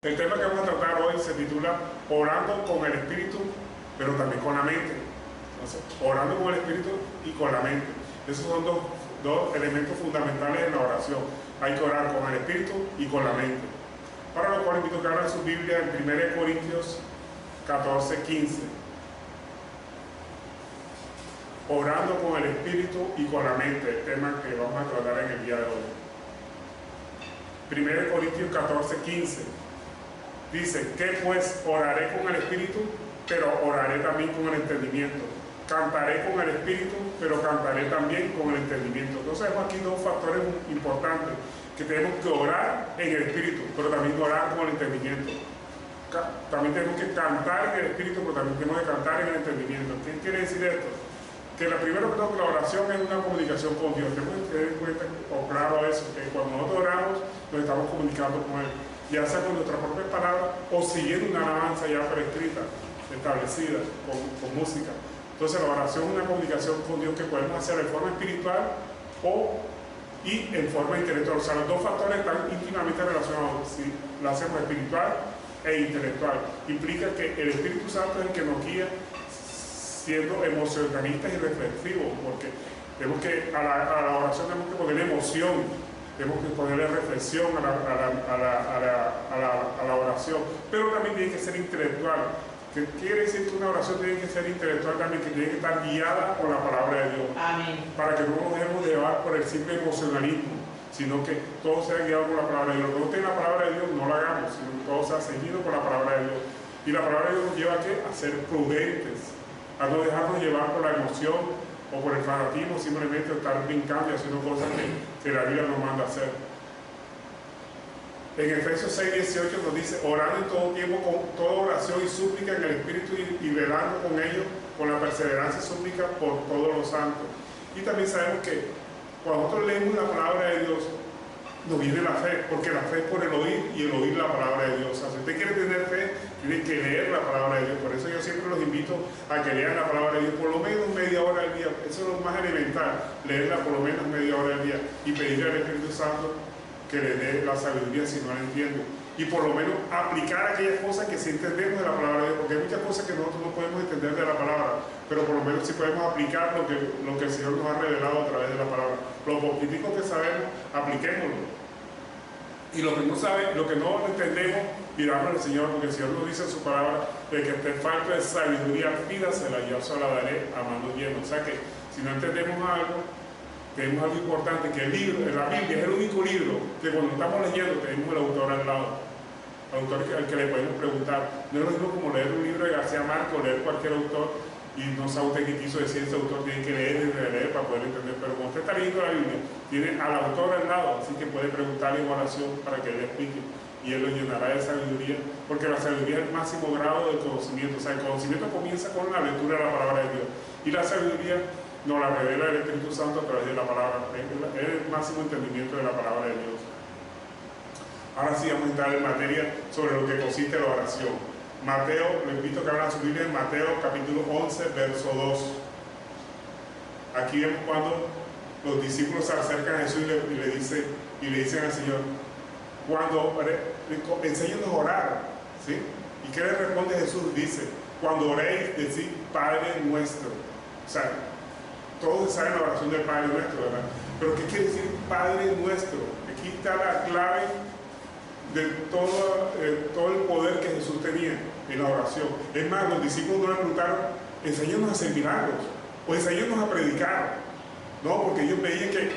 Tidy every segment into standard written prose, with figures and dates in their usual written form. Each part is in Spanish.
El tema que vamos a tratar hoy se titula Orando con el Espíritu, pero también con la mente. Entonces, orando con el Espíritu y con la mente. Esos son dos elementos fundamentales en la oración. Hay que orar con el Espíritu y con la mente. Para lo cual invito a que abran su Biblia en 1 Corintios 14:15. Orando con el Espíritu y con la mente, el tema que vamos a tratar en el día de hoy. 1 Corintios 14:15 dice: que pues oraré con el Espíritu, pero oraré también con el entendimiento. Cantaré con el Espíritu, pero cantaré también con el entendimiento. Entonces vemos aquí dos factores importantes, que tenemos que orar en el Espíritu, pero también orar con el entendimiento. También tenemos que cantar en el Espíritu, pero también tenemos que cantar en el entendimiento. ¿Qué quiere decir esto? Que la primera que la oración es una comunicación con Dios. Tenemos que tener en cuenta, o claro eso, que cuando nosotros oramos nos estamos comunicando con Él, ya sea con nuestras propias palabras o siguiendo una alabanza ya prescrita, establecida, con música. Entonces la oración es una comunicación con Dios que podemos hacer de forma espiritual y en forma intelectual. O sea, los dos factores están íntimamente relacionados. Si lo hacemos espiritual e intelectual, implica que el Espíritu Santo es el que nos guía, siendo emocionalistas y reflexivos, porque tenemos que, a la oración tenemos que ponerle emoción, tenemos que ponerle reflexión a la oración, pero también tiene que ser intelectual. ¿Qué quiere decir que una oración tiene que ser intelectual también? Que tiene que estar guiada por la palabra de Dios. Amén. Para que no nos dejemos llevar por el simple emocionalismo, sino que todo sea guiado por la palabra de Dios. Lo que no esté en la palabra de Dios no lo hagamos, sino que todo sea seguido por la palabra de Dios. Y la palabra de Dios nos lleva a ser prudentes, a no dejarnos llevar por la emoción o por el fanatismo, simplemente estar brincando y haciendo cosas que la Biblia nos manda a hacer. En Efesios 6:18 nos dice: orando en todo tiempo con toda oración y súplica en el Espíritu y velando con ellos con la perseverancia y súplica por todos los santos. Y también sabemos que cuando nosotros leemos la palabra de Dios, nos viene la fe, porque la fe es por el oír y el oír la palabra de Dios. O sea, si usted quiere tener fe, tiene que leer la palabra de Dios. Por eso yo siempre los invito a que lean la palabra de Dios por lo menos media hora al día. Eso es lo más elemental, leerla por lo menos media hora al día y pedirle al Espíritu Santo que le dé la sabiduría si no la entiende. Y por lo menos aplicar aquellas cosas que sí entendemos de la palabra de Dios, porque hay muchas cosas que nosotros no podemos entender de la palabra, pero por lo menos sí podemos aplicar lo que el Señor nos ha revelado a través de la palabra. Lo poquitico que sabemos, apliquémoslo. Y lo que no sabemos, lo que no entendemos, pidámosle al Señor, porque el Señor nos dice en su palabra: de que esté falta de sabiduría, pídasela, yo se la daré a manos llenas. O sea que si no entendemos algo, tenemos algo importante, que el libro, la Biblia es el único libro que cuando estamos leyendo tenemos el autor al lado, el autor al que le podemos preguntar. No es lo mismo como leer un libro de García Márquez o leer cualquier autor y no sabe usted qué quiso decir ese autor, tiene que leer y releer para poder entender. Pero cuando usted está leyendo la Biblia, tiene al autor al lado, así que puede preguntarle en oración para que le explique y él lo llenará de sabiduría, porque la sabiduría es el máximo grado del conocimiento. O sea, el conocimiento comienza con la lectura de la palabra de Dios y la sabiduría nos la revela el Espíritu Santo a través de la palabra. Es el máximo entendimiento de la palabra de Dios. Ahora sí vamos a entrar en materia sobre lo que consiste la oración. Mateo, les invito a que abran su Biblia en Mateo capítulo 11, verso 2. Aquí vemos cuando los discípulos se acercan a Jesús y le dicen al Señor: enséñanos a orar, ¿sí? ¿Y qué le responde Jesús? Dice: cuando oréis, decid Padre nuestro. O sea, todos saben la oración del Padre Nuestro, ¿verdad? Pero ¿qué quiere decir Padre Nuestro? Aquí está la clave de todo el poder que Jesús tenía en la oración. Es más, los discípulos no le preguntaron: enséñanos a hacer milagros o enséñanos a predicar. No, porque ellos veían que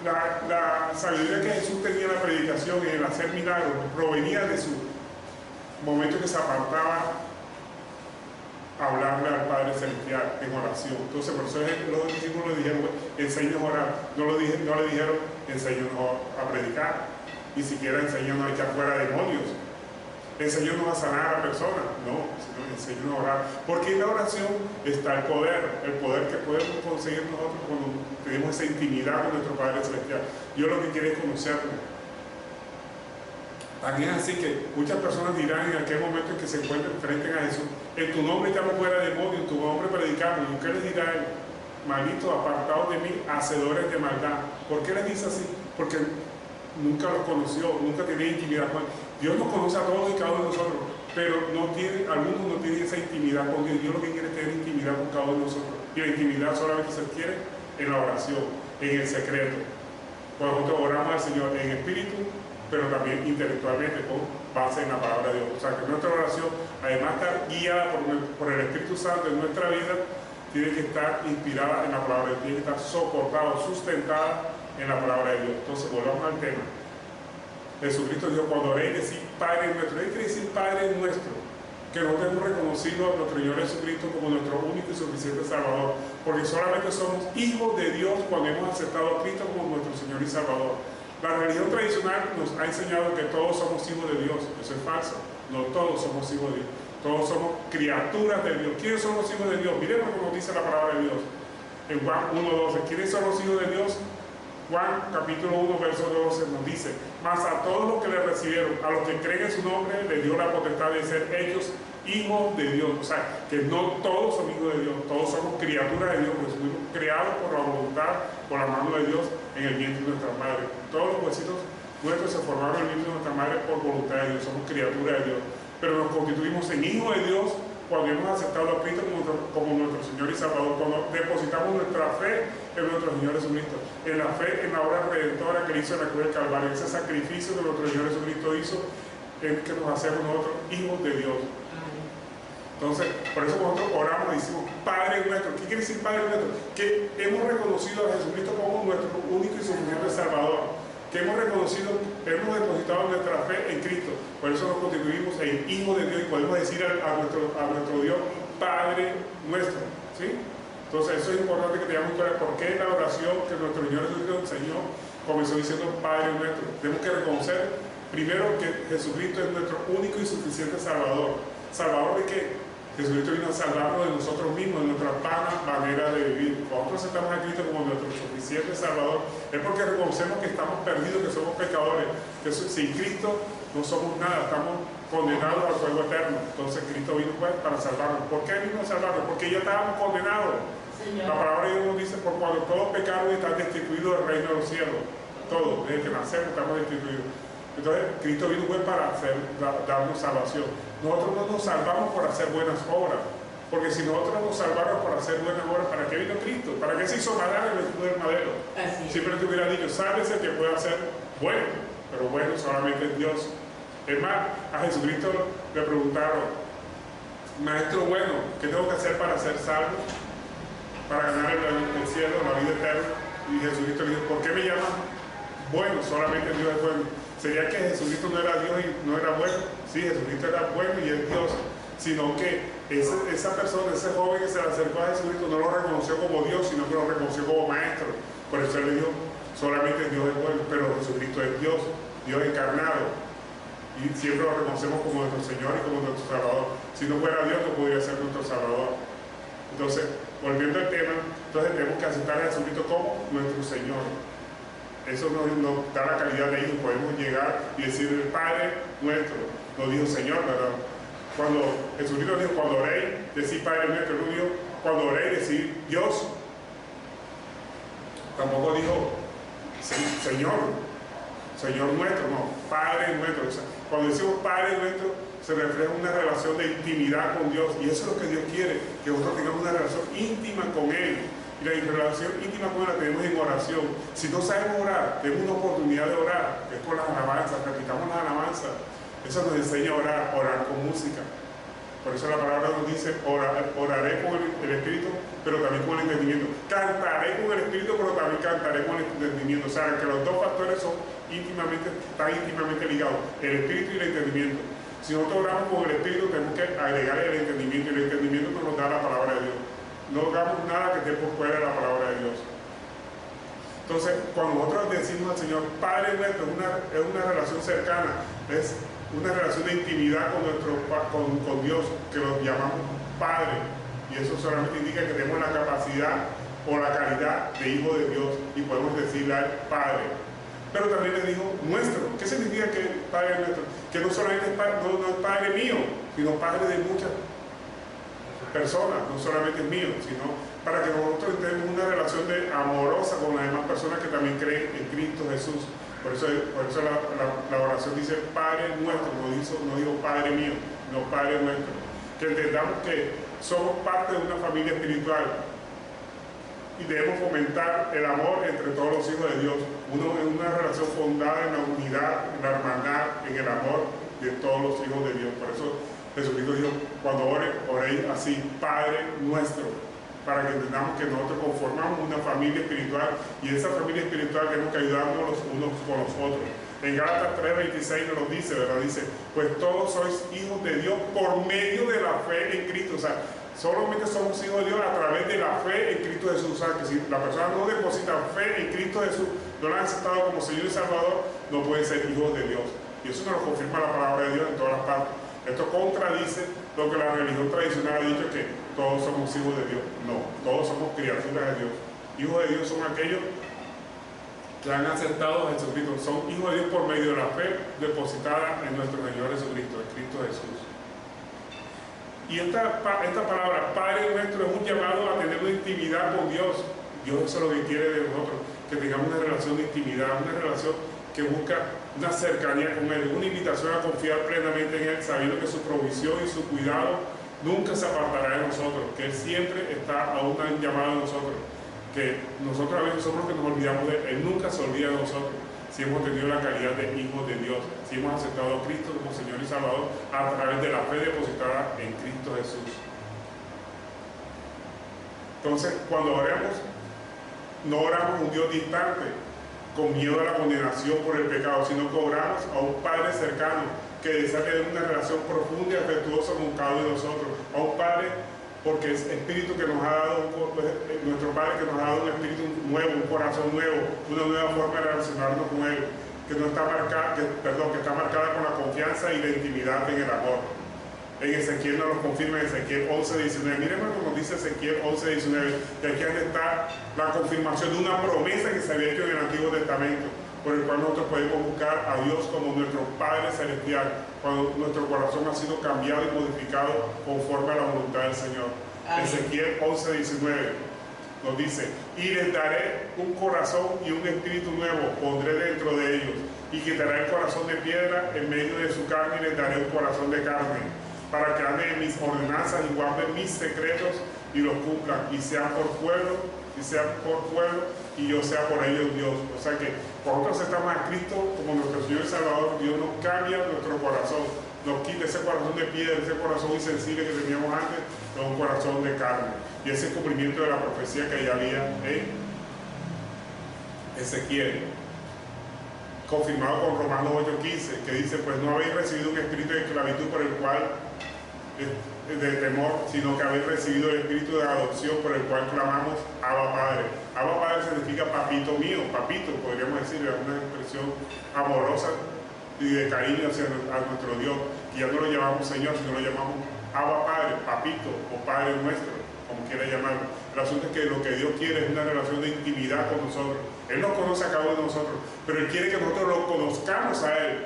la sabiduría que Jesús tenía en la predicación y en el hacer milagros provenía de su momento que se apartaba a hablarle al Padre Celestial en oración. Entonces, por eso los discípulos le dijeron: enséñanos a orar. No le dijeron: enséñanos a predicar, ni siquiera enséñanos a echar fuera demonios, enséñanos a sanar a personas. No, sino enséñanos a orar, porque en la oración está el poder que podemos conseguir nosotros cuando tenemos esa intimidad con nuestro Padre Celestial. Dios lo que quiere es conocerlo. También así que muchas personas dirán en aquel momento en que se encuentren frente a Jesús: en tu nombre echamos fuera demonios, en tu nombre predicamos. ¿Y qué les dirá él? Malditos, apartados de mí, hacedores de maldad. ¿Por qué les dice así? Porque nunca los conoció, nunca tenía intimidad con él. Dios nos conoce a todos y cada uno de nosotros, pero algunos no tienen esa intimidad con Dios. Dios lo que quiere es tener intimidad con cada uno de nosotros. Y la intimidad solamente se adquiere en la oración, en el secreto. Cuando nosotros oramos al Señor en espíritu, pero también intelectualmente, con base en la palabra de Dios. O sea, que nuestra oración, además de estar guiada por el Espíritu Santo en nuestra vida, tiene que estar inspirada en la palabra de Dios, tiene que estar soportada, sustentada en la palabra de Dios. Entonces, volvamos al tema. Jesucristo dijo, cuando oréis, decid Padre nuestro. ¿Qué quiere decir Padre nuestro? Que nosotros hemos reconocido a nuestro Señor Jesucristo como nuestro único y suficiente Salvador, porque solamente somos hijos de Dios cuando hemos aceptado a Cristo como nuestro Señor y Salvador. La religión tradicional nos ha enseñado que todos somos hijos de Dios. Eso es falso. No todos somos hijos de Dios. Todos somos criaturas de Dios. ¿Quiénes son los hijos de Dios? Miremos cómo dice la palabra de Dios. En Juan 1:12. ¿Quiénes son los hijos de Dios? Juan capítulo 1, verso 12 nos dice: mas a todos los que le recibieron, a los que creen en su nombre, le dio la potestad de ser hechos hijos de Dios. O sea, que no todos son hijos de Dios, todos somos criaturas de Dios, porque fuimos creados por la voluntad, por la mano de Dios en el vientre de nuestra madre. Todos los huesitos nuestros se formaron en el vientre de nuestra madre por voluntad de Dios, somos criaturas de Dios. Pero nos constituimos en hijos de Dios cuando hemos aceptado a Cristo como nuestro Señor y Salvador, cuando depositamos nuestra fe en nuestro Señor Jesucristo, en la fe en la obra redentora que hizo en la cruz del Calvario, ese sacrificio que nuestro Señor Jesucristo hizo, es que nos hacemos nosotros hijos de Dios. Entonces, por eso nosotros oramos y decimos Padre nuestro. ¿Qué quiere decir Padre nuestro? Que hemos reconocido a Jesucristo como nuestro único y suficiente Salvador, que hemos reconocido, hemos depositado nuestra fe en Cristo. Por eso nos constituimos en hijos de Dios y podemos decir a nuestro Dios Padre nuestro, ¿sí? Entonces eso es importante que tengamos claro por qué la oración que nuestro Señor Jesucristo enseñó comenzó diciendo Padre nuestro. Tenemos que reconocer primero que Jesucristo es nuestro único y suficiente Salvador. ¿Salvador de qué? Jesucristo vino a salvarnos de nosotros mismos, de nuestra vana manera de vivir. Cuando nosotros aceptamos a Cristo como nuestro suficiente Salvador, es porque reconocemos que estamos perdidos, que somos pecadores, que sin Cristo no somos nada, estamos condenados al fuego eterno. Entonces Cristo vino pues para salvarnos. ¿Por qué vino a salvarnos? Porque ya estábamos condenados. Señor. La palabra de Dios nos dice, por cuando todos pecaron y están destituidos del reino de los cielos. Todos, desde que nacemos estamos destituidos. Entonces Cristo vino pues para darnos salvación. Nosotros no nos salvamos por hacer buenas obras, porque si nosotros nos salvamos por hacer buenas obras, ¿para qué vino Cristo? ¿Para qué se hizo madera en el escudo del madero? Siempre te hubiera dicho, sálvese que puede hacer bueno, pero bueno solamente es Dios. Es más, a Jesucristo le preguntaron, maestro bueno, ¿qué tengo que hacer para ser salvo? Para ganar el cielo, la vida eterna. Y Jesucristo le dijo, ¿por qué me llaman bueno? Solamente Dios es bueno. ¿Sería que Jesucristo no era Dios y no era bueno? Sí, Jesucristo era bueno y es Dios, sino que esa persona, ese joven que se le acercó a Jesucristo no lo reconoció como Dios, sino que lo reconoció como maestro. Por eso él le dijo, solamente Dios es bueno, pero Jesucristo es Dios, Dios encarnado. Y siempre lo reconocemos como nuestro Señor y como nuestro Salvador. Si no fuera Dios, no podría ser nuestro Salvador. Entonces, volviendo al tema, entonces tenemos que aceptar a Jesucristo como nuestro Señor. Eso nos da la calidad de hijo. Podemos llegar y decir Padre nuestro. Nos dijo Señor, ¿verdad? Cuando Jesucristo dijo, cuando oréis, decir Padre nuestro. No dijo, cuando oréis, decir Dios. Tampoco dijo Señor, Señor nuestro, no, Padre nuestro. O sea, cuando decimos Padre nuestro, se refleja una relación de intimidad con Dios. Y eso es lo que Dios quiere, que nosotros tengamos una relación íntima con Él. Y la relación íntima con Él la tenemos en oración. Si no sabemos orar, tenemos una oportunidad de orar, que es con las alabanzas, repitamos las alabanzas. Eso nos enseña a orar con música. Por eso la palabra nos dice, oraré con el Espíritu, pero también con el entendimiento. Cantaré con el Espíritu, pero también cantaré con el entendimiento. O sea, que los dos factores están íntimamente ligados, el Espíritu y el entendimiento. Si nosotros oramos con el Espíritu, tenemos que agregar el entendimiento, y el entendimiento nos da la palabra de Dios. No hagamos nada que esté por fuera de la palabra de Dios. Entonces, cuando nosotros decimos al Señor, Padre nuestro, es una relación cercana, es una relación de intimidad con Dios, que lo llamamos Padre. Y eso solamente indica que tenemos la capacidad o la calidad de hijo de Dios y podemos decirle al Padre. Pero también le dijo nuestro. ¿Qué significa que Padre nuestro? Que no solamente es no es Padre mío, sino Padre de muchas personas, no solamente es mío, sino para que nosotros tengamos una relación amorosa con las demás personas que también creen en Cristo Jesús. Por eso la oración dice Padre nuestro, no digo Padre mío, no Padre nuestro. Que entendamos que somos parte de una familia espiritual y debemos fomentar el amor entre todos los hijos de Dios. Una relación fundada en la unidad, en la hermandad, en el amor de todos los hijos de Dios. Por eso Jesucristo dijo, cuando oren, oréis así, Padre nuestro, para que entendamos que nosotros conformamos una familia espiritual y esa familia espiritual tenemos que ayudarnos los unos con los otros. En Gálatas 3:26 nos lo dice, ¿verdad? Dice, pues todos sois hijos de Dios por medio de la fe en Cristo. O sea, solamente somos hijos de Dios a través de la fe en Cristo Jesús. O sea, que si la persona no deposita fe en Cristo Jesús, no la ha aceptado como Señor y Salvador, no puede ser hijo de Dios. Y eso nos lo confirma la palabra de Dios en todas las partes. Esto contradice lo que la religión tradicional ha dicho, que todos somos hijos de Dios. No, todos somos criaturas de Dios. Hijos de Dios son aquellos que han aceptado a Jesucristo. Son hijos de Dios por medio de la fe depositada en nuestro Señor Jesucristo, en Cristo Jesús. Y esta palabra, Padre nuestro, es un llamado a tener una intimidad con Dios. Dios eso es lo que quiere de nosotros, que tengamos una relación de intimidad, una relación que busca una cercanía con Él, una invitación a confiar plenamente en Él, sabiendo que su provisión y su cuidado nunca se apartará de nosotros, que Él siempre está a un llamado de nosotros, que nosotros a veces somos los que nos olvidamos de Él, Él nunca se olvida de nosotros, si hemos tenido la calidad de hijos de Dios, si hemos aceptado a Cristo como Señor y Salvador a través de la fe depositada en Cristo Jesús. Entonces, cuando oremos, no oramos a un Dios distante, con miedo a la condenación por el pecado, sino que oramos a un Padre cercano, que desea tener una relación profunda y afectuosa con cada uno de nosotros, a un Padre, porque es Espíritu que nos ha dado, nuestro Padre que nos ha dado un espíritu nuevo, un corazón nuevo, una nueva forma de relacionarnos con Él, que está marcada con la confianza y la intimidad en el amor. En Ezequiel nos lo confirma en Ezequiel 11:19. Miren lo que nos dice Ezequiel 11:19, que aquí está la confirmación de una promesa que se había hecho en el Antiguo Testamento, por el cual nosotros podemos buscar a Dios como nuestro Padre Celestial, cuando nuestro corazón ha sido cambiado y modificado conforme a la voluntad del Señor. Amén. Ezequiel 11:19 nos dice, y les daré un corazón y un espíritu nuevo, pondré dentro de ellos, y quitaré el corazón de piedra en medio de su carne, y les daré un corazón de carne, para que anden mis ordenanzas y guarden mis secretos y los cumplan, y sean por pueblo, y yo sea por ellos Dios. O sea que cuando nosotros aceptamos a Cristo como nuestro Señor y Salvador, Dios nos cambia nuestro corazón, nos quita ese corazón de piedra, ese corazón insensible que teníamos antes, a un corazón de carne. Y ese es el cumplimiento de la profecía que ya había en Ezequiel, confirmado con Romanos 8:15, que dice, pues no habéis recibido un espíritu de esclavitud por el cual de temor, sino que habéis recibido el espíritu de adopción por el cual clamamos Abba Padre. Abba Padre significa papito mío, papito, podríamos decir, es una expresión amorosa y de cariño hacia nuestro Dios, que ya no lo llamamos Señor, sino lo llamamos Abba Padre, papito o Padre nuestro, como quiera llamarlo. El asunto es que lo que Dios quiere es una relación de intimidad con nosotros. Él nos conoce a cada uno de nosotros, pero Él quiere que nosotros lo conozcamos a Él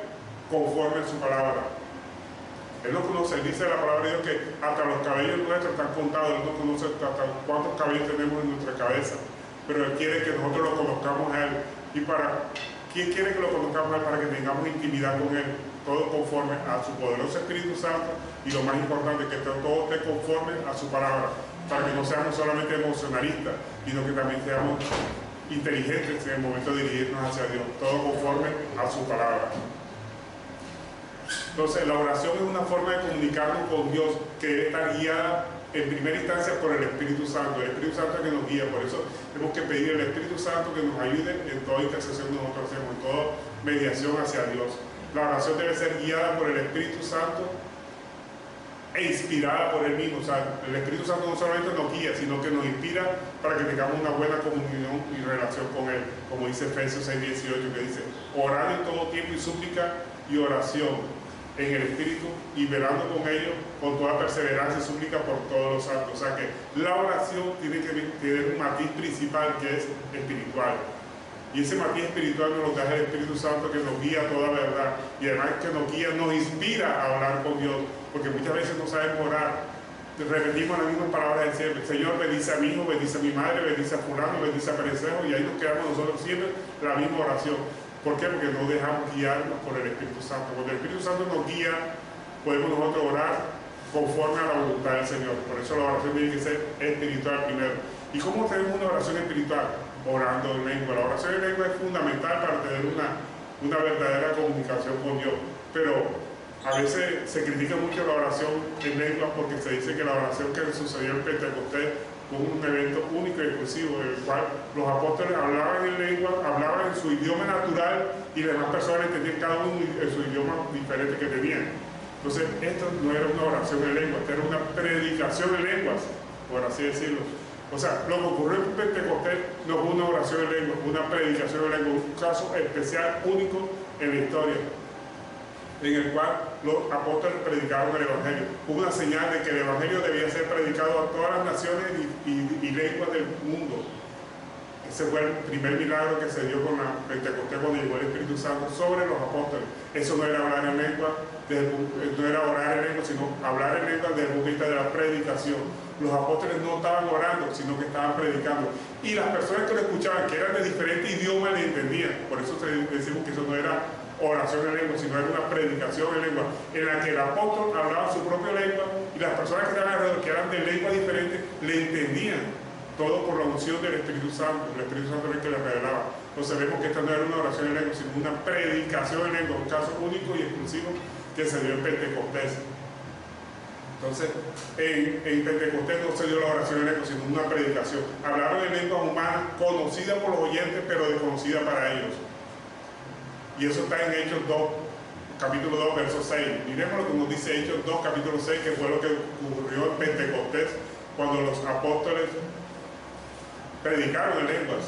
conforme a su palabra. Él nos conoce, Él dice la palabra de Dios que hasta los cabellos nuestros están contados. Él nos conoce hasta cuántos cabellos tenemos en nuestra cabeza, pero Él quiere que nosotros lo conozcamos a Él. ¿Y quién quiere que lo conozcamos a Él? Para que tengamos intimidad con Él, todo conforme a su poderoso Espíritu Santo, y lo más importante, que todo esté conforme a su palabra, para que no seamos solamente emocionalistas, sino que también seamos inteligentes en el momento de dirigirnos hacia Dios, todo conforme a su palabra. Entonces, la oración es una forma de comunicarnos con Dios, que está guiada en primera instancia por el Espíritu Santo. El Espíritu Santo es el que nos guía, por eso tenemos que pedir al Espíritu Santo que nos ayude en toda intercesión que nosotros hacemos, en toda mediación hacia Dios. La oración debe ser guiada por el Espíritu Santo e inspirada por Él mismo. O sea, el Espíritu Santo no solamente nos guía, sino que nos inspira para que tengamos una buena comunión y relación con Él, como dice Efesios 6:18, que dice, orad en todo tiempo y súplica y oración en el Espíritu, y velando con ellos con toda perseverancia y súplica por todos los santos. O sea que la oración tiene que tener un matiz principal, que es espiritual, y ese matiz espiritual nos lo da el Espíritu Santo, que nos guía a toda verdad, y además que nos guía, nos inspira a orar con Dios, porque muchas veces no sabemos orar. Repetimos las mismas palabras de siempre: Señor, bendice a mi hijo, bendice a mi madre, bendice a fulano, bendice a Perecejo, y ahí nos quedamos nosotros siempre la misma oración. ¿Por qué? Porque no dejamos guiarnos por el Espíritu Santo. Cuando el Espíritu Santo nos guía, podemos nosotros orar conforme a la voluntad del Señor. Por eso la oración tiene que ser espiritual primero. ¿Y cómo tenemos una oración espiritual? Orando en lengua. La oración en lengua es fundamental para tener una verdadera comunicación con Dios. Pero a veces se critica mucho la oración en lengua porque se dice que la oración que sucedió en Pentecostés fue un evento único y exclusivo, en el cual los apóstoles hablaban en lengua, hablaban en su idioma natural y las demás personas entendían cada uno en su idioma diferente que tenían. Entonces, esto no era una oración en lengua, esto era una predicación en lenguas, por así decirlo. O sea, lo que ocurrió en Pentecostés no fue una oración en lengua, fue una predicación en lengua, un caso especial, único en la historia, en el cual los apóstoles predicaron el Evangelio. Hubo una señal de que el Evangelio debía ser predicado a todas las naciones y lenguas del mundo. Ese fue el primer milagro que se dio con la Pentecostés cuando llegó el Espíritu Santo sobre los apóstoles. Eso no era hablar en lengua, no era orar en lengua, sino hablar en lengua desde el punto de vista de la predicación. Los apóstoles no estaban orando, sino que estaban predicando. Y las personas que lo escuchaban, que eran de diferentes idiomas, le entendían. Por eso decimos que eso no era oración en lengua, sino era una predicación en lengua, en la que el apóstol hablaba su propia lengua y las personas que estaban alrededor, que eran de lenguas diferentes, le entendían. Todo por la unción del Espíritu Santo. El Espíritu Santo es el que le revelaba. Entonces vemos que esta no era una oración en lengua, sino una predicación en lengua, un caso único y exclusivo que se dio en Pentecostés. Entonces, en Pentecostés no se dio la oración en lengua, sino una predicación. Hablaron en lenguas humanas, conocida por los oyentes, pero desconocida para ellos. Y eso está en Hechos 2, capítulo 2, verso 6. Miremos lo que nos dice Hechos 2, capítulo 6, que fue lo que ocurrió en Pentecostés, cuando los apóstoles predicaron en lenguas.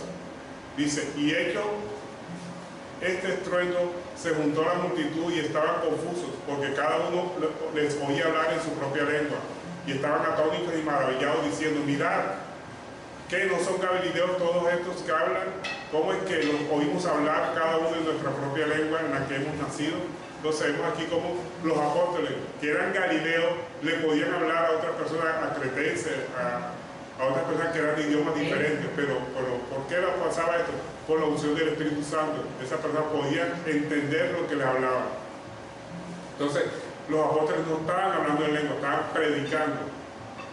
Dice, y hecho este estruendo, se juntó la multitud y estaban confusos, porque cada uno les oía hablar en su propia lengua, y estaban atónitos y maravillados, diciendo, mirad, ¿qué no son galileos todos estos que hablan? ¿Cómo es que los oímos hablar cada uno en nuestra propia lengua en la que hemos nacido? Entonces vemos aquí como los apóstoles, que eran galileos, le podían hablar a otras personas, a cretenses, a otras personas que eran de idiomas diferentes, pero ¿por qué pasaba esto? Por la unción del Espíritu Santo. Esas personas podían entender lo que les hablaban. Entonces, los apóstoles no estaban hablando en lengua, estaban predicando.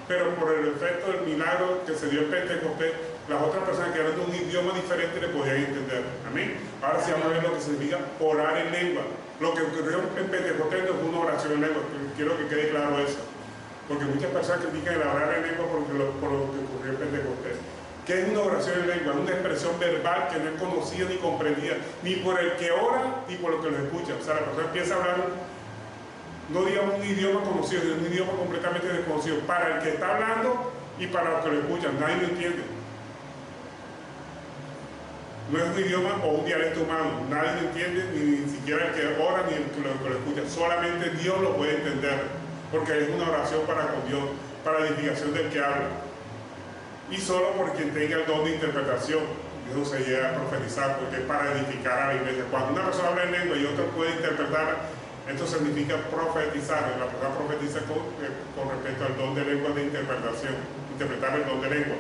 Pero por el efecto del milagro que se dio en Pentecostés, las otras personas que eran de un idioma diferente le podían entender. Amén. Ahora sí vamos a ver lo que significa orar en lengua. Lo que ocurrió en Pentecostés no fue una oración en lengua. Quiero que quede claro eso. Porque muchas personas critican el hablar en lengua por lo que ocurrió en Pentecostés. ¿Qué es una oración en lengua? Una expresión verbal que no es conocida ni comprendida, ni por el que ora, ni por el que lo escucha. O sea, la persona empieza a hablar, no digamos un idioma conocido, sino un idioma completamente desconocido, para el que está hablando y para los que lo escuchan. Nadie lo entiende. No es un idioma o un dialecto humano. Nadie lo entiende, ni siquiera el que ora, ni el que lo escucha. Solamente Dios lo puede entender, porque es una oración para con Dios, para la edificación del que habla. Y solo por quien tenga el don de interpretación, Dios se llega a profetizar, porque es para edificar a la iglesia. Cuando una persona habla en lengua y otro puede interpretarla, esto significa profetizar. La persona profetiza con respecto al don de lengua de interpretación, interpretar el don de lengua.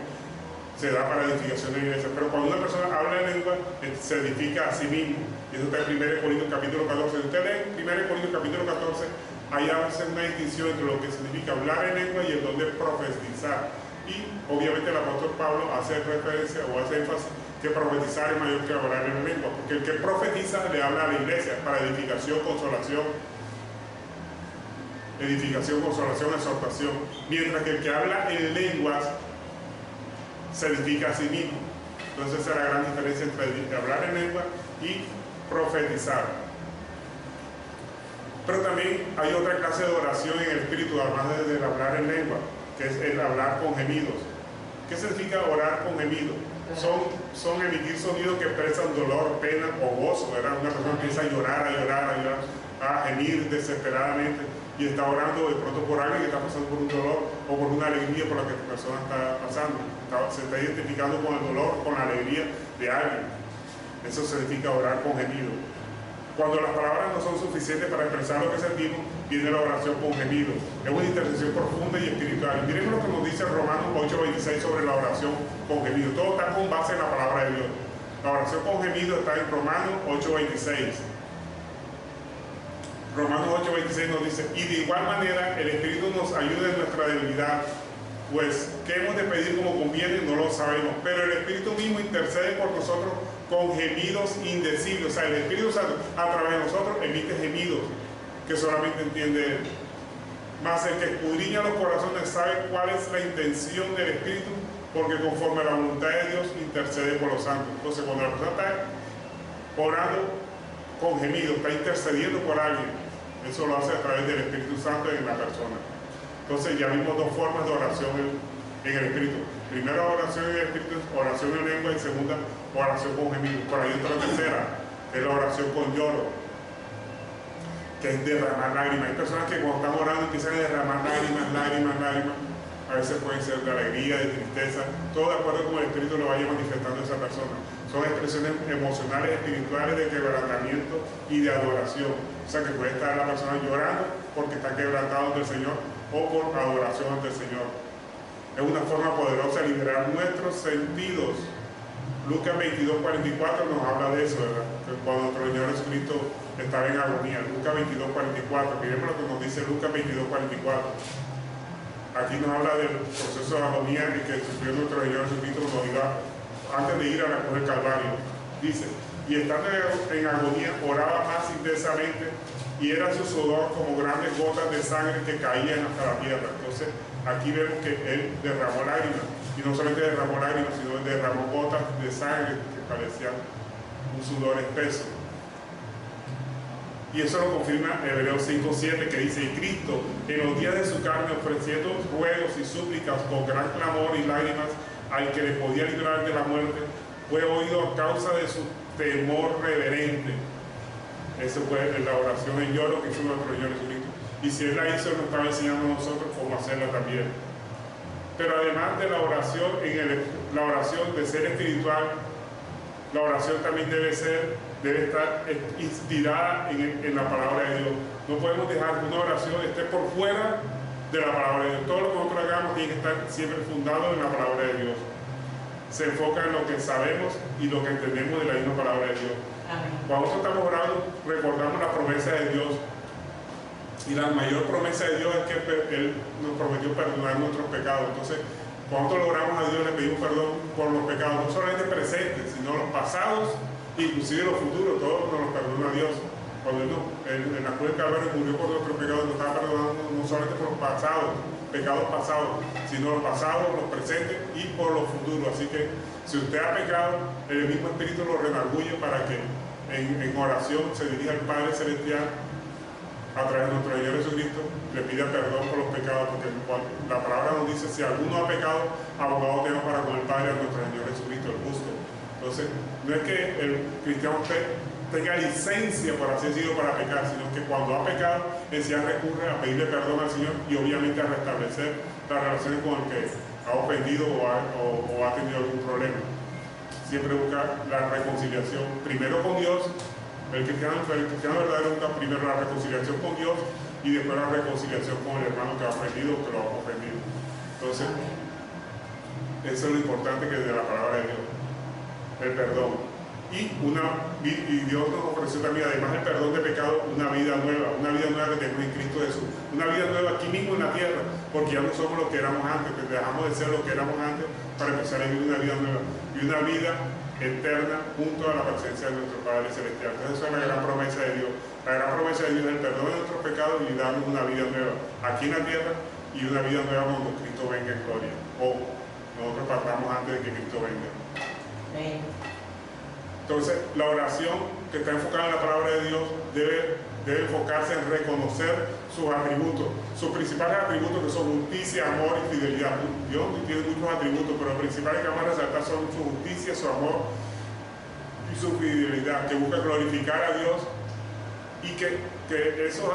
Se da para edificación de la iglesia. Pero cuando una persona habla en lengua, se edifica a sí mismo. Y eso está en 1 Corintios capítulo 14. Si usted lee 1 Corintios capítulo 14, ahí hace una distinción entre lo que significa hablar en lengua y el don de profetizar. Y obviamente el apóstol Pablo hace referencia o hace énfasis que profetizar es mayor que hablar en lengua, porque el que profetiza le habla a la iglesia para edificación, consolación, exhortación, mientras que el que habla en lenguas se edifica a sí mismo. Entonces esa es la gran diferencia entre hablar en lengua y profetizar. Pero también hay otra clase de oración en el espíritu, además del hablar en lengua, que es el hablar con gemidos. ¿Qué significa orar con gemidos? Son emitir sonidos que expresan dolor, pena o gozo, ¿verdad? Una persona empieza a llorar, a gemir desesperadamente y está orando de pronto por alguien que está pasando por un dolor o por una alegría por la que la persona está pasando. Se está identificando con el dolor, con la alegría de alguien. Eso significa orar con gemidos. Cuando las palabras no son suficientes para expresar lo que sentimos, viene la oración con gemidos. Es una intercesión profunda y espiritual. Y miren lo que nos dice Romanos 8:26 sobre la oración con gemidos. Todo está con base en la palabra de Dios. La oración con gemido está en Romanos 8:26. Romanos 8:26 nos dice, y de igual manera el Espíritu nos ayuda en nuestra debilidad, pues qué hemos de pedir como conviene no lo sabemos, pero el Espíritu mismo intercede por nosotros con gemidos indecibles. O sea, el Espíritu Santo a través de nosotros emite gemidos que solamente entiende Él. Mas el que escudriña los corazones sabe cuál es la intención del Espíritu, porque conforme a la voluntad de Dios intercede por los santos. Entonces, cuando la persona está orando con gemido, está intercediendo por alguien, eso lo hace a través del Espíritu Santo en la persona. Entonces ya vimos dos formas de oración en el Espíritu. Primera oración en el Espíritu, oración en lengua, y segunda, oración con gemido. Por ahí otra tercera, que es la oración con lloro, que es derramar lágrimas. Hay personas que cuando están orando empiezan a derramar lágrimas. A veces pueden ser de alegría, de tristeza, todo de acuerdo con el Espíritu lo vaya manifestando esa persona. Son expresiones emocionales, espirituales, de quebrantamiento y de adoración. O sea que puede estar la persona llorando porque está quebrantado ante el Señor o por adoración ante el Señor. Es una forma poderosa de liberar nuestros sentidos. Lucas 22:44 nos habla de eso, ¿verdad? Que cuando nuestro Señor Jesucristo estaba en agonía. Lucas 22:44, miremos lo que nos dice Lucas 22:44. Aquí nos habla del proceso de agonía que sufrió nuestro Señor Jesucristo cuando iba antes de ir a la cruz del Calvario. Dice, y estando en agonía oraba más intensamente, y era su sudor como grandes gotas de sangre que caían hasta la tierra. Entonces aquí vemos que él derramó lágrimas, y no solamente derramó lágrimas, sino derramó gotas de sangre que parecían un sudor espeso. Y eso lo confirma Hebreos 5:7, que dice, y Cristo en los días de su carne, ofreciendo ruegos y súplicas con gran clamor y lágrimas al que le podía librar de la muerte, fue oído a causa de su temor reverente. Esa fue la oración en lloro que hizo nuestro Señor Jesucristo. Y si Él la hizo, nos estaba enseñando a nosotros cómo hacerla también. Pero además de la oración, la oración de ser espiritual, la oración también debe estar inspirada en la palabra de Dios. No podemos dejar que una oración esté por fuera de la palabra de Dios. Todo lo que nosotros hagamos tiene que estar siempre fundado en la palabra de Dios. Se enfoca en lo que sabemos y lo que entendemos de la misma palabra de Dios. Amén. Cuando nosotros estamos orando, recordamos la promesa de Dios. Y la mayor promesa de Dios es que Él nos prometió perdonar nuestros pecados. Entonces, cuando nosotros logramos a Dios, le pedimos perdón por los pecados, no solamente presentes, sino los pasados, inclusive los futuros. Todos nos perdona a Dios. Cuando Él en la cruz del Calvario murió por nuestros pecados, nos estaba perdonando no solamente por los pasados, pecados pasados, sino los pasados, los presentes y por los futuros. Así que si usted ha pecado, el mismo Espíritu lo redarguye para que en oración se dirija al Padre Celestial a través de nuestro Señor Jesucristo, le pida perdón por los pecados, porque la palabra nos dice, si alguno ha pecado, abogado tenemos para con el Padre, a nuestro Señor Jesucristo, el justo. Entonces, no es que el cristiano tenga licencia, por así decirlo, para pecar, sino que cuando ha pecado, él se recurre a pedirle perdón al Señor y obviamente a restablecer las relaciones con el que ha ofendido o ha tenido algún problema. Siempre buscar la reconciliación, primero con Dios. El cristiano verdadero busca primero la reconciliación con Dios y después la reconciliación con el hermano que ha ofendido o que lo ha ofendido. Entonces, eso es lo importante que es de la palabra de Dios, el perdón. Y Dios nos ofreció también, además del perdón de pecado, una vida nueva que tenemos en Cristo Jesús. Una vida nueva aquí mismo en la tierra, porque ya no somos lo que éramos antes, que dejamos de ser lo que éramos antes para empezar a vivir una vida nueva. Y una vida eterna junto a la presencia de nuestro Padre Celestial. Entonces esa es la gran promesa de Dios. La gran promesa de Dios es el perdón de nuestros pecados y darnos una vida nueva aquí en la tierra y una vida nueva cuando Cristo venga en gloria. O nosotros partamos antes de que Cristo venga. Amén. Entonces la oración que está enfocada en la palabra de Dios debe enfocarse en reconocer sus atributos, sus principales atributos, que son justicia, amor y fidelidad. Dios tiene muchos atributos, pero los principales que vamos a resaltar son su justicia, su amor y su fidelidad, que busca glorificar a Dios, y que eso,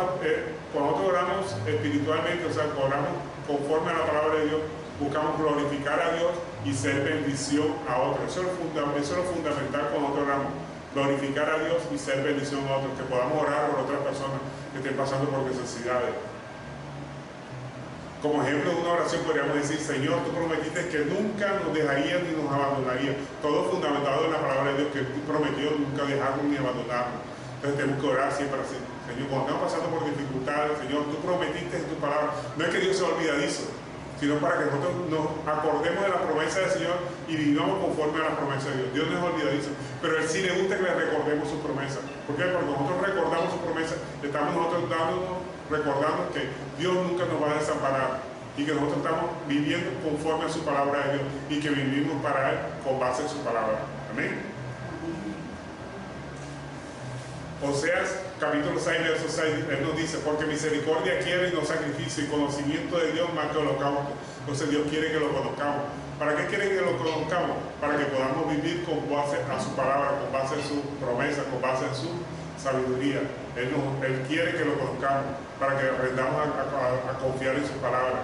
cuando nosotros oramos espiritualmente, o sea, oramos conforme a la palabra de Dios, buscamos glorificar a Dios y ser bendición a otros. Eso es lo fundamental cuando nosotros oramos. Glorificar a Dios y ser bendición a otros, que podamos orar por otras personas que estén pasando por necesidades. Como ejemplo de una oración podríamos decir: Señor, tú prometiste que nunca nos dejarías ni nos abandonarías. Todo fundamentado en la palabra de Dios, que tú prometió nunca dejarnos ni abandonarnos. Entonces tenemos que orar siempre así: Señor, cuando estamos pasando por dificultades, Señor, tú prometiste en tu palabra. No es que Dios sea olvidadizo, sino para que nosotros nos acordemos de la promesa del Señor y vivamos conforme a la promesa de Dios. Dios no es olvidadizo, pero Él sí le gusta que le recordemos su promesa. ¿Por qué? Porque nosotros recordamos su promesa, estamos nosotros recordando que Dios nunca nos va a desamparar y que nosotros estamos viviendo conforme a su palabra de Dios y que vivimos para Él con base en su palabra. Amén. Oseas capítulo 6, verso 6, Él nos dice: porque misericordia quiere y no sacrificio, y conocimiento de Dios más que holocausto. Entonces Dios quiere que lo conozcamos. ¿Para qué quiere que lo conozcamos? Para que podamos vivir con base a su palabra, con base en su promesa, con base en su sabiduría. Él quiere que lo conozcamos, para que aprendamos a confiar en su palabra.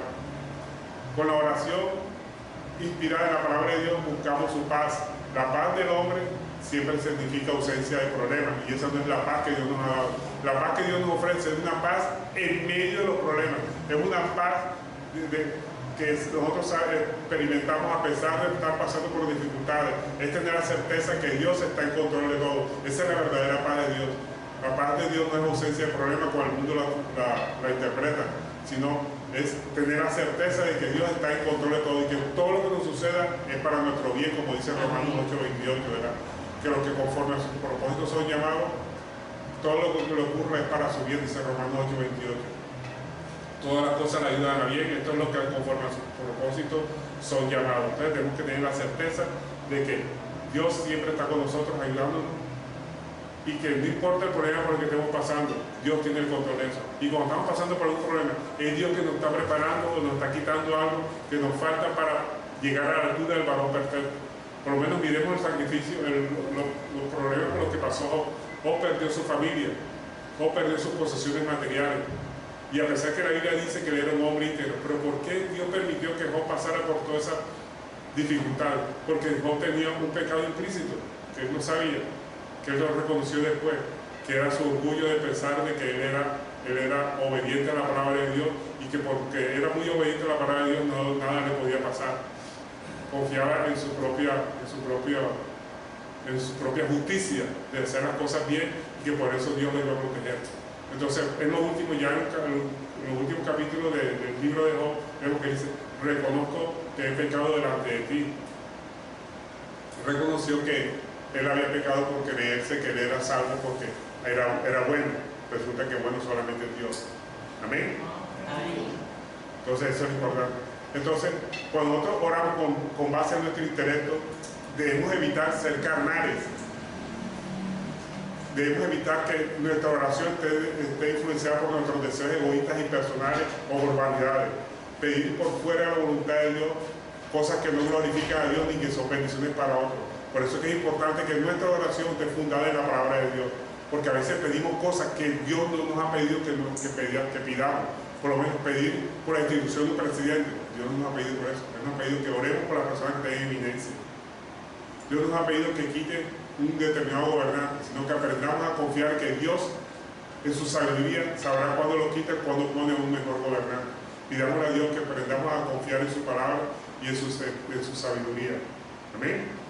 Con la oración inspirada en la palabra de Dios buscamos su paz. La paz del hombre siempre significa ausencia de problemas, y esa no es la paz que Dios nos ha dado. La paz que Dios nos ofrece es una paz en medio de los problemas, es una paz que nosotros experimentamos a pesar de estar pasando por dificultades. Es tener la certeza que Dios está en control de todo. Esa es la verdadera paz de Dios. La paz de Dios no es ausencia de problemas como el mundo la interpreta, sino es tener la certeza de que Dios está en control de todo y que todo lo que nos suceda es para nuestro bien, como dice Romanos 8:28, ¿verdad? Que los que conforme a sus propósitos son llamados, todo lo que le ocurre es para su bien, dice Romanos 8:28. Todas las cosas le ayudan a bien. Esto es lo que conforme a sus propósitos son llamados. Entonces tenemos que tener la certeza de que Dios siempre está con nosotros ayudándonos, y que no importa el problema por el que estemos pasando, Dios tiene el control de eso. Y cuando estamos pasando por un problema, es Dios que nos está preparando o nos está quitando algo que nos falta para llegar a la altura del varón perfecto. Por lo menos miremos el sacrificio, los problemas por los que pasó Job. Job perdió su familia, Job perdió sus posesiones materiales. Y a pesar que la Biblia dice que él era un hombre íntegro, pero ¿por qué Dios permitió que Job pasara por toda esa dificultad? Porque Job tenía un pecado implícito que él no sabía, que él lo reconoció después, que era su orgullo de pensar de que él era obediente a la palabra de Dios, y que porque era muy obediente a la palabra de Dios nada le podía pasar. Confiaba en su propia justicia de hacer las cosas bien, y que por eso Dios le iba a proteger. Entonces, en los últimos capítulos del libro de Job, vemos que dice: reconozco que he pecado delante de ti. Reconoció que él había pecado por creerse que él era salvo porque era bueno. Resulta que bueno solamente es Dios. Amén. Entonces eso es importante. Entonces, cuando nosotros oramos con base en nuestro intelecto, debemos evitar ser carnales. Debemos evitar que nuestra oración esté influenciada por nuestros deseos egoístas y personales o por vanidades. Pedir por fuera de la voluntad de Dios cosas que no glorifican a Dios ni que son bendiciones para otros. Por eso es que es importante que nuestra oración esté fundada en la palabra de Dios, porque a veces pedimos cosas que Dios no nos ha pedido que pidamos. Por lo menos pedir por la institución de un presidente, Dios no nos ha pedido por eso. Él nos ha pedido que oremos por las personas que estén en eminencia. Dios nos ha pedido que quite un determinado gobernante, sino que aprendamos a confiar que Dios, en su sabiduría, sabrá cuándo lo quita y cuándo pone un mejor gobernante. Pidámosle a Dios que aprendamos a confiar en su palabra y en su sabiduría. Amén.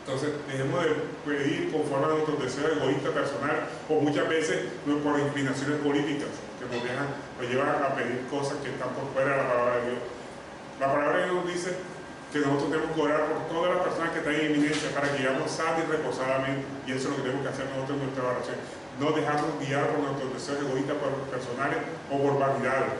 Entonces, dejemos de pedir conforme a nuestros deseos egoístas personales, o muchas veces por inclinaciones políticas que nos llevan a pedir cosas que están por fuera de la palabra de Dios. La palabra de Dios nos dice que nosotros tenemos que orar por todas las personas que están en eminencia para que vivamos sanos y reposadamente, y eso es lo que tenemos que hacer nosotros en nuestra oración. No dejarnos guiar por nuestros deseos egoístas personales o por vanidades.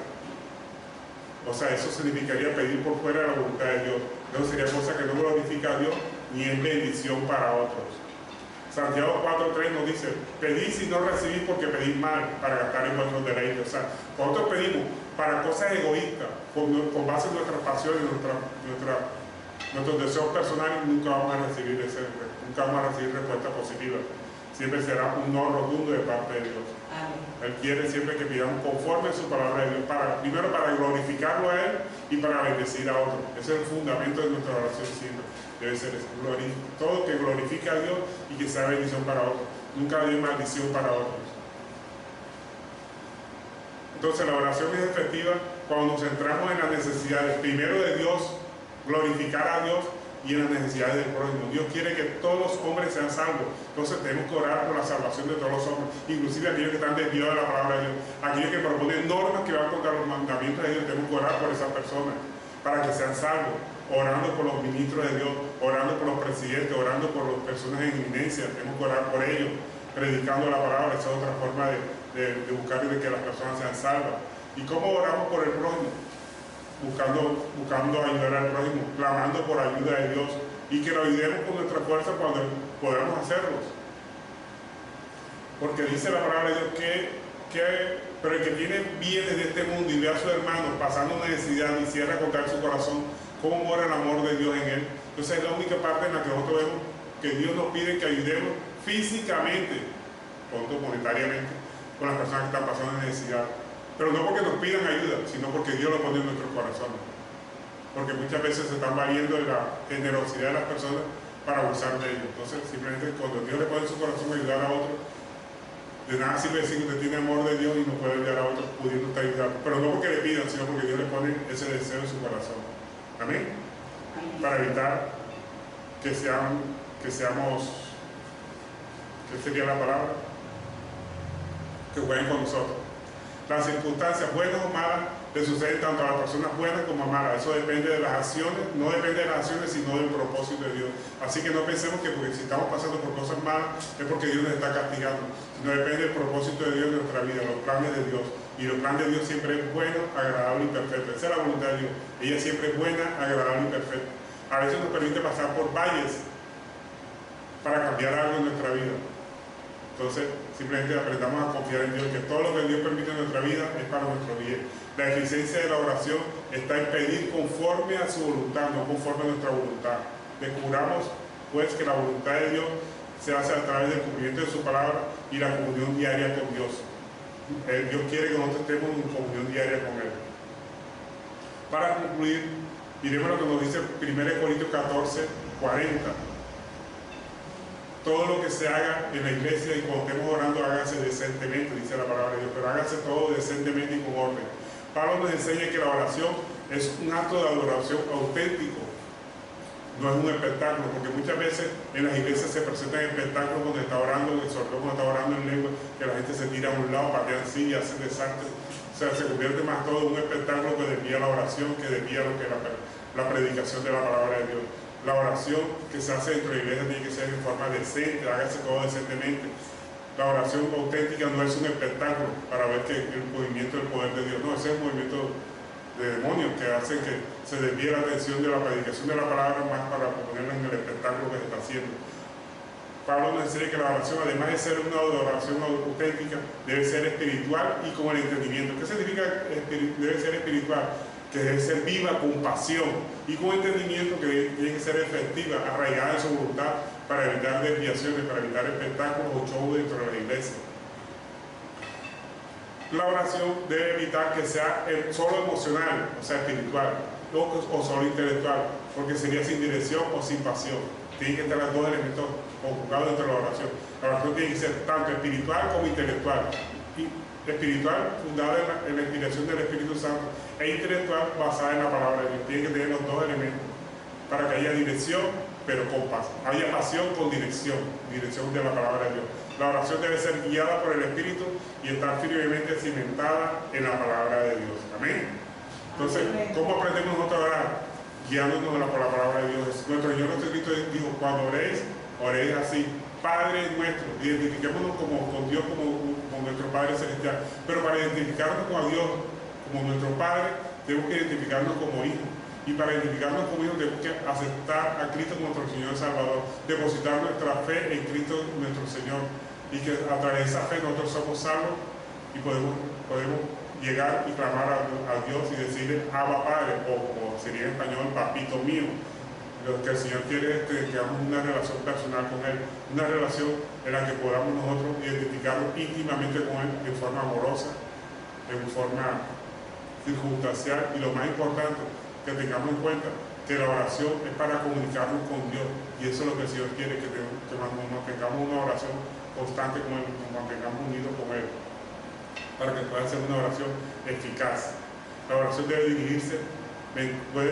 O sea, eso significaría pedir por fuera de la voluntad de Dios. No sería cosa que no glorifica a Dios ni es bendición para otros. Santiago 4:3 nos dice: pedís y no recibís porque pedís mal para gastar en vuestros deleites. O sea, cuando nosotros pedimos para cosas egoístas, con base en nuestras pasiones, nuestros deseos personales, nunca vamos a recibir respuesta positiva. Siempre será un no rotundo de parte de Dios. Amén. Él quiere siempre que pidamos conforme a su palabra de Dios, primero para glorificarlo a Él y para bendecir a otros. Ese es el fundamento de nuestra oración siempre. Debe ser eso. Todo que glorifique a Dios y que sea bendición para otros. Nunca hay maldición para otros. Entonces la oración es efectiva cuando nos centramos en las necesidades, primero de Dios, glorificar a Dios, y en las necesidades del prójimo. Dios quiere que todos los hombres sean salvos. Entonces tenemos que orar por la salvación de todos los hombres, inclusive aquellos que están desviados de la palabra de Dios, aquellos que proponen normas que van contra los mandamientos de Dios. Tenemos que orar por esas personas para que sean salvos, orando por los ministros de Dios, orando por los presidentes, orando por las personas en eminencia. Tenemos que orar por ellos, predicando la palabra. Esa es otra forma de buscar de que las personas sean salvas. ¿Y cómo oramos por el prójimo? Buscando ayudar al prójimo, clamando por ayuda de Dios, y que lo ayudemos con nuestra fuerza cuando podamos hacerlos. Porque dice la palabra de Dios pero el que tiene bienes de este mundo y ve a su hermano pasando necesidad y cierra contra él su corazón, ¿cómo mora el amor de Dios en él? Entonces es la única parte en la que nosotros vemos que Dios nos pide que ayudemos físicamente, pronto monetariamente, con las personas que están pasando necesidad. Pero no porque nos pidan ayuda, sino porque Dios lo pone en nuestros corazones. Porque muchas veces se están valiendo de la generosidad de las personas para abusar de ellos. Entonces, simplemente cuando Dios le pone en su corazón ayudar a otro, de nada sirve decir que usted tiene amor de Dios y no puede ayudar a otros pudiendo usted ayudar. Pero no porque le pidan, sino porque Dios le pone ese deseo en su corazón. Amén. Para evitar que seamos, ¿qué sería la palabra? Que jueguen con nosotros. Las circunstancias buenas o malas le suceden tanto a las personas buenas como a malas. Eso depende de las acciones, no depende de las acciones, sino del propósito de Dios. Así que no pensemos que porque si estamos pasando por cosas malas es porque Dios nos está castigando, sino depende del propósito de Dios en nuestra vida, los planes de Dios. Y los planes de Dios siempre es bueno, agradable y perfecto. Esa es la voluntad de Dios. Ella siempre es buena, agradable y perfecta. A veces nos permite pasar por valles para cambiar algo en nuestra vida. Entonces, simplemente aprendamos a confiar en Dios, que todo lo que Dios permite en nuestra vida es para nuestro bien. La eficiencia de la oración está en pedir conforme a su voluntad, no conforme a nuestra voluntad. Descubramos, pues, que la voluntad de Dios se hace a través del cumplimiento de su palabra y la comunión diaria con Dios. Dios quiere que nosotros estemos en comunión diaria con Él. Para concluir, miremos lo que nos dice 1 Corintios 14, 40. Todo lo que se haga en la iglesia y cuando estemos orando, hágase decentemente, dice la palabra de Dios, pero hágase todo decentemente y con orden. Pablo nos enseña que la oración es un acto de adoración auténtico, no es un espectáculo, porque muchas veces en las iglesias se presentan espectáculos cuando está orando, sobre todo cuando está orando en lengua, que la gente se tira a un lado, patean sillas, hacen desastres. O sea, se convierte más todo en un espectáculo que desvía la oración, que desvía lo que la predicación de la palabra de Dios. La oración que se hace dentro de la iglesia tiene que ser en forma decente, hágase todo decentemente. La oración auténtica no es un espectáculo para ver que el movimiento del poder de Dios, no, ese es un movimiento de demonios que hace que se desvíe la atención de la predicación de la palabra más para ponerla en el espectáculo que se está haciendo. Pablo nos enseña que la oración, además de ser una oración auténtica, debe ser espiritual y con el entendimiento. ¿Qué significa debe ser espiritual? Que debe ser viva, con pasión y con entendimiento, que tiene que ser efectiva, arraigada en su voluntad, para evitar desviaciones, para evitar espectáculos o shows dentro de la iglesia. La oración debe evitar que sea solo emocional, o sea, espiritual, o solo intelectual, porque sería sin dirección o sin pasión. Tienen que estar los dos elementos conjugados dentro de la oración. La oración tiene que ser tanto espiritual como intelectual. Espiritual, fundada en la inspiración del Espíritu Santo, e intelectual, basada en la palabra de Dios. Tiene que tener los dos elementos para que haya dirección, pero con pasión. Haya pasión con dirección de la palabra de Dios. La oración debe ser guiada por el Espíritu y estar firmemente cimentada en la palabra de Dios. Amén. Entonces, ¿cómo aprendemos nosotros a orar? Guiándonos por la palabra de Dios. Nuestro Señor Jesucristo dijo: cuando oréis, oréis así: Padre nuestro. Identifiquémonos con Dios como nuestro Padre Celestial. Pero para identificarnos con Dios como nuestro Padre, tenemos que identificarnos como hijos. Y para identificarnos como hijos tenemos que aceptar a Cristo como nuestro Señor y Salvador, depositar nuestra fe en Cristo nuestro Señor, y que a través de esa fe nosotros somos salvos y podemos llegar y clamar a Dios y decirle: Abba Padre, o como sería en español, papito mío. Lo que el Señor quiere es que tengamos una relación personal con Él, una relación en la que podamos nosotros identificarnos íntimamente con Él en forma amorosa, en forma circunstancial, y lo más importante, que tengamos en cuenta que la oración es para comunicarnos con Dios, y eso es lo que el Señor quiere, que tengamos una oración constante con Él, que nos mantengamos unidos con Él, para que pueda ser una oración eficaz. La oración puede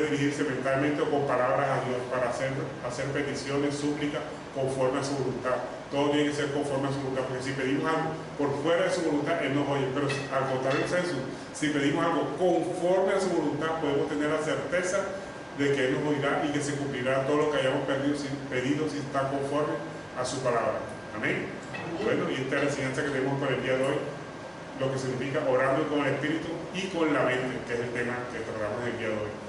dirigirse mentalmente o con palabras a Dios para hacer peticiones, súplicas conforme a su voluntad. Todo tiene que ser conforme a su voluntad, porque si pedimos algo por fuera de su voluntad, Él nos oye. Pero al contrario de Jesús, si pedimos algo conforme a su voluntad, podemos tener la certeza de que Él nos oirá y que se cumplirá todo lo que hayamos pedido si está conforme a su palabra. Amén. Bueno, y esta es la enseñanza que tenemos para el día de hoy, lo que significa orando con el espíritu y con la mente, que es el tema que tratamos el día de hoy.